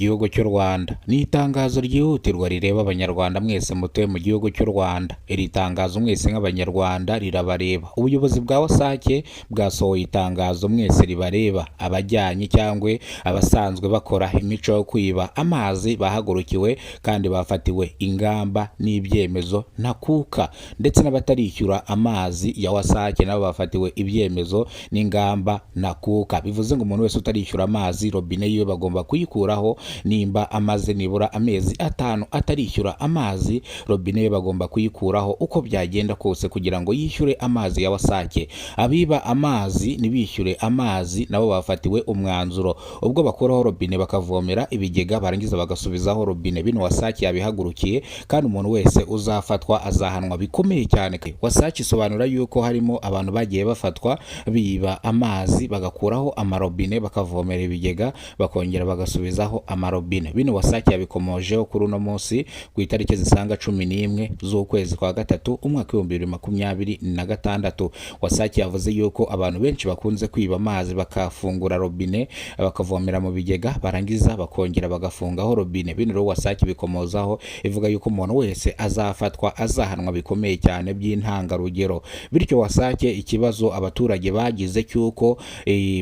gihugu cy'u Rwanda. Ni itangazo ryihutirwa rireba abanyarwanda mwese mutuye mu gihugu cy'u Rwanda. Iri tangazo mwese nk'abanyarwanda rirabareba. Ubuyobozi bwa Wasake bwasohoye itangazo mwese ribareba, abajyanye cyangwa abasanzwe bakora imico yo kwiba amazi bahagurukiwe kandi bafatiwe ingamba n'ibyemezo ntakuka, ndetse n'abatarishyura amazi ya Wasake nabo bafatiwe ibyemezo n'ingamba ntakuka. Bivuze ngo umuntu wese utarishyura amazi robine yiwe bagomba kuyikuraho, nimba amaze nibura amezi 5 atarishyura amazi robine ye bagomba kuyikuraho uko byagenda kose kugira ngo yishyure amazi ya Wasake. Abiba amazi nibishyure amazi nabo bafatiwe umwanzuro, ubwo bakuraho robine bakavomera ibigega barangiza bagasubizaho robine. Bino Wasake yabihagurukiye kandi umuntu wese uzafatwa azahanwa bikomeye cyane. Wasake isobanura yuko harimo abantu bagiye bafatwa biba amazi bagakuraho amarobine bakavomera ibigega bakongera bagasubizaho amarobine. Bino Wasake yabikomojeho kuri uno munsi ku itariki zisanga 11 z'ukwezi kwa gatatu umwaka wa 2026. Wasake yavuze yuko abantu benshi bakunze kwiba amazi bakafungura robine bakavomera mu bigega barangiza bakongera bagafungaho robine. Bino rero Wasake bikomozaho ivuga yuko umuntu wese azafatwa azahanwa bikomeye cyane by'intangarugero. Bityo Wasake ikibazo abaturage bagize cyuko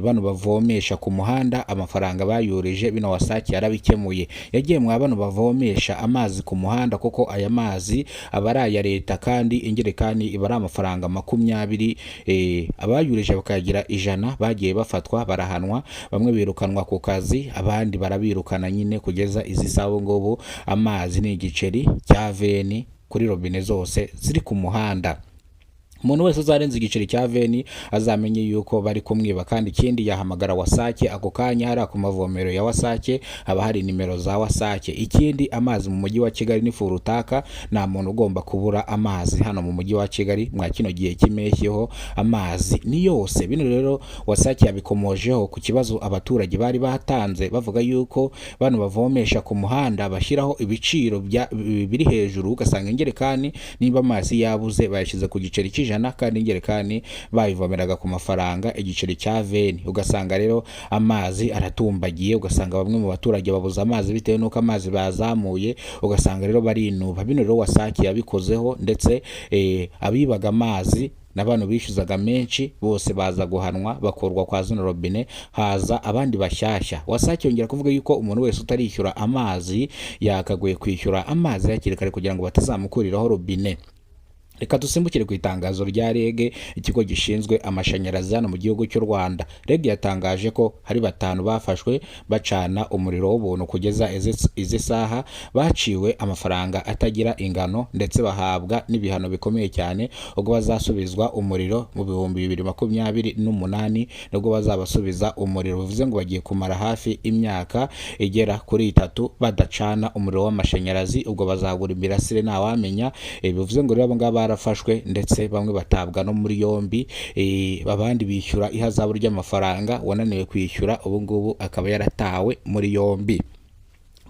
bano bavomesha ku muhanda amafaranga bayurije, bino Wasake yarabikemuye. Yagiye mwa bano bavomesha amazi ku muhanda kuko aya mazi abara ya leta kandi ingerekani ibara amafaranga 20, abayurije bakagira 100 bagiye bafatwa barahanwa, bamwe birukanwa ku kazi abandi barabirukana nyine kugeza izi sabo ngobo amazi ni igiceri cya veni kuri robine zose ziri ku muhanda. Umuntu wese uzarenza igiceri cya veni azamenye yuko bari kumwiba, kandi ikindi yahamagara Wasake ako kanya hari ku mavomero ya Wasake haba hari nimero za Wasake. Ikindi amazi mu mujyi wa Kigali ni furutaka, nta muntu ugomba kubura amazi hano mu mujyi wa Kigali mwa kino gihe kimeshyeho amazi ni yose. Bino rero Wasake yabikomojeho ku kibazo abaturage bari batanze bavuga yuko bano bavomesha ku muhanda bashyiraho ibiciro biri hejuru, ugasanga ingerekani nimba amazi yabuze bayashyize ku giceri kandi ingerekani bayivomeraga ku mafaranga igiceri cya veni. Ugasanga rero amazi aratumbagiye, ugasanga bamwe mu baturage babuza amazi bitewe nuko amazi bazamuye, ugasanga rero barinuba. Bino rero Wasake yabikozeho, ndetse abibaga amazi n'abantu bishyuzaga menshi bose baza guhanwa bakorwa kwa zino robine, haza abandi bashyashya. Wasake yongera kuvuga yuko umuntu wese utarishyura amazi yakagoye kwishyura amazi hakiri kare kugira ngo batazamukuriraho robine. Reka dusimbukire ku itangazo rya REG, ikigo gishinzwe amashanyarazi hano mu gihugu cy'u Rwanda. REG yatangaje ko hari 5 bafashwe bacana umuriro w'ubuntu kugeza izi saha, baciwe amafaranga atagira ingano ndetse bahabwa n'ibihano bikomeye cyane ubwo bazasubizwa umuriro mu 2028 nubwo bazabasubiza umuriro. Bivuze ngo bagiye kumara hafi imyaka igera kuri 3 badacana umuriro w'amashanyarazi, ubwo bazagura imirasire ntawamenya. Bivuze ngo rero abo ngaba barafashwe ndetse bamwe batabwa no muri yombi, abandi bishyura ihazabu ry'amafaranga wananiwe kwishyura ubu ngubu akaba yaratawe muri yombi.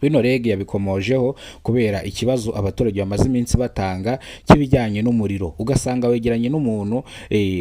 Bino REG yabikomojeho kubera ikibazo abaturage bamaze iminsi batanga kibijyanye n'umuriro. Ugasanga wegeranye n'umuntu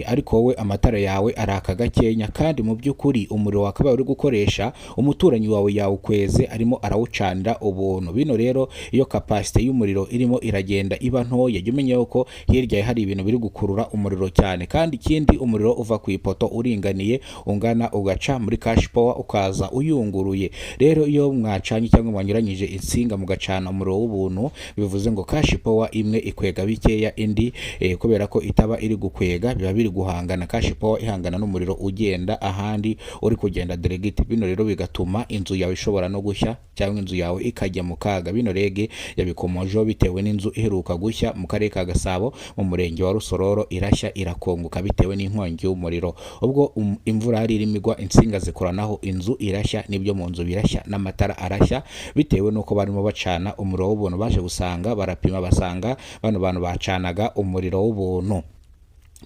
ariko wowe amatara yawe araka gakenya, kandi mu by'ukuri umuriro wakaba uri gukoresha umuturanyi wawe yawukweze arimo arawucanira ubuntu. Bino rero iyo capacity y'umuriro irimo iragenda iba ntoya, jya umenya ko hirya hari ibintu biri gukurura umuriro cyane. Kandi ikindi umuriro uva ku ipoto uringaniye ungana ugaca muri cash power ukaza uyunguruye. Rero iyo mwacanye cyangwa nyuranyije insinga mugacana umuriro w'ubuntu, bivuze ngo cash power imwe ikwega bikeya indi kubera ko itaba iri gukwega biba biri guhangana. Cash power ihangana n'umuriro ugenda ahandi uri kugenda direct. Bino rero bigatuma inzu yawe ishobora no gushya cyangwa inzu yawe ikajya mu kaga. Bino REG yabikomojeho bitewe n'inzu iheruka gushya mu karere ka Gasabo mu murenge wa Rusororo irashya irakonguka bitewe n'inkongi y'umuriro. Ubwo imvura yari irimo igwa insinga zikoranaho inzu irashya, nibyo mu nzu birashya n'amatara arashya bitewe nuko barimo bacana umuriro w'ubuntu. Baje gusanga barapima basanga bano bantu bacanaga umuriro w'ubuntu.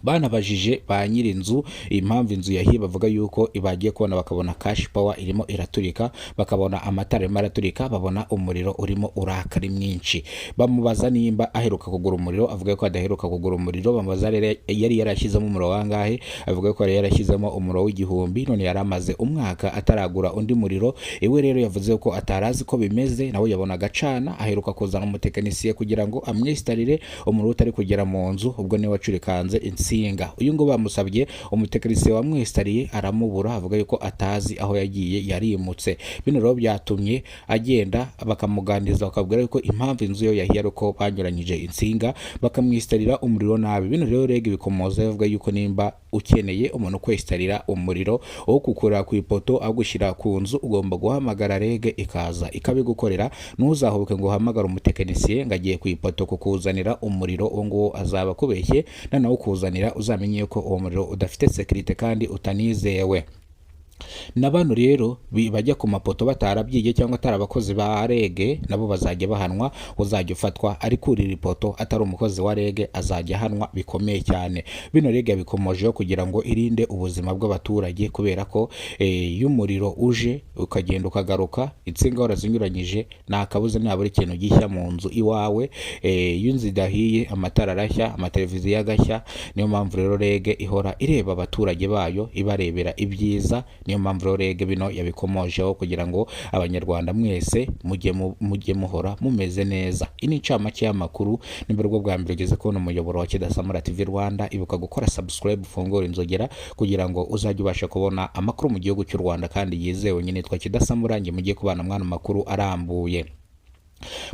banabajije ba nyir'inzu impamvu inzu yahiye, bavuga yuko bagiye kubona bakabona cash power irimo iraturika, bakabona amatara arimo araturika, babona umuriro urimo uraka ari mwinshi. Bamubaza nimba aheruka kugura umuriro, avuga ko adaheruka kugura umuriro. Bamubaza rero yari yarashyizemo umuriro wangahe, avuga ko yari yarashyizemo umuriro w'igihumbi, none yari amaze umwaka ataragura undi muriro. Iwe rero yavuze ko atarazi ko bimeze, nawe yabona agacana, aheruka kuzana umutekinisiye kugira ngo amwistarire umuriro utari kugera mu nzu, ubwo niwe wacurikanze insinga. Uyu ngo bamusabye umutekinisiye wamwistariye aramubura, avuga yuko atazi aho yagiye, yarimutse. Bino rero byatumye agenda bakamuganiriza, bakabwira yuko impamvu inzu yo yahiye ariko banyuranyije insinga bakamwistarira umuriro nabi. Bino rero rege bikomoza bavuga yuko nimba ukeneye umuntu kwestarira umuriro wo kukurira ku ipoto agushyira ku nzu, ugomba guhamagara rege ikaza ikabigukorera. Ntuzahubuke ngo uhamagara umutekinisiye ngo agiye ku ipoto kukuzanira umuriro, uwo nguwo azaba kubeshye, nawe ukuzanira uzamenye ko uwo muriro udafite security kandi utanizewe. N'abantu rero bajya ku mapoto batarabyigiye cyangwa atari abakozi ba rege, nabo bazajya bahanwa. Uzajya ufatwa ari kurira ipoto atari umukozi wa rege azajya ahanwa bikomeye cyane. Bino rege bikomojeho kugira ngo irinde ubuzima bw'abaturage, kubera ko iyo umuriro uje ukagenda ukagaruka, insinga warazinyuranyije, nta kabuza nabura ikintu gishya mu nzu iwawe. Iyo inzu idahiye amatara arashya, amateleviziyo agashya. Niyo mpamvu rero rege ihora ireba abaturage bayo, ibarebera ibyiza. Niyo mpamvu rero rege bino yabikomojeho kugira ngo abanyarwanda mwese mujye muhora mumeze neza. Ini ncamake y'amakuru, nimba rwo bwa mbere ugeze kubona umuyoboro wa Kidasamura TV Rwanda, ibuka gukora subscribe, ufungura inzogera kugira ngo uzajye ubasha kubona amakuru mu gihugu cy'u Rwanda kandi yizewe. Nyine twa Kidasamura, nge mugiye kubana mwana makuru arambuye.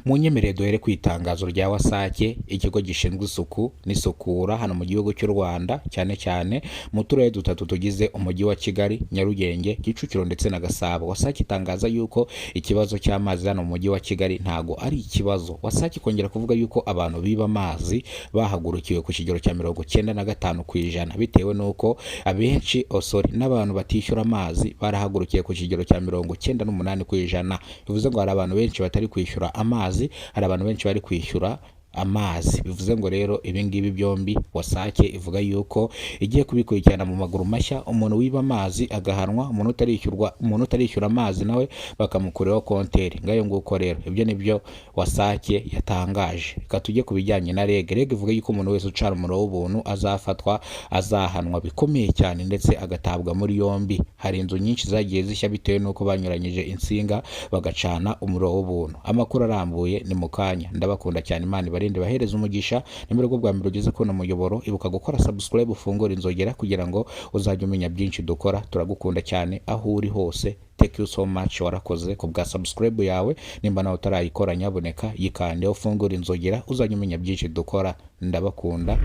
Munyemerere duhere ku itangazo rya Wasake, ikigo gishinzwe isuku n'isukura hano mu gihugu cy'u Rwanda, cyane cyane mu turere dutatu tugize umujyi wa Kigali, Nyarugenge, Kicukiro ndetse na Gasabo. Wasake itangaza yuko ikibazo cy'amazi hano mu mujyi wa Kigali ntago ari ikibazo. Wasake kongera kuvuga yuko abantu biba amazi bahagurukiwe ku kigero cya 95% bitewe nuko abenshi n'abantu batishyura amazi barahagurukiye ku kigero cya 98%. Bivuze ngo hari abantu benshi batari kwishyura amazi, hari abantu benshi bari kwishyura amazi. Bivuze ngo rero ibi ngibi byombi Wasake ivuga yuko igiye kubikurikirana mu maguru mashya. Umuntu wiba amazi agahanwa, umuntu utarishyura amazi nawe bakamukuriraho konteri. Ngayo nguko rero ibyo nibyo Wasake yatangaje. Reka tujye kubijyanye na rege. Rege ivuga yuko umuntu wese ucana umuriro w'ubuntu azafatwa, azahanwa bikomeye cyane ndetse agatabwa muri yombi. Hari inzu nyinshi zagiye zishya bitewe nuko banyuranyije insinga bagacana umuriro w'ubuntu. Amakuru arambuye ni mukanya. Ndabakunda cyane, Imana barinde bahereza umugisha. Nimero rwo bwa mbere ugeze kubona umuyoboro, ibuka gukora subscribe, ufungura inzogera kugira ngo uzajye umenya byinshi dukora. Turagukunda cyane aho uri hose. Thank you so much, warakoze ku bwa subscribe yawe. Nimba nawe utarayikora, nyaboneka yikande ufungura inzogera uzajye umenya byinshi dukora. Ndabakunda.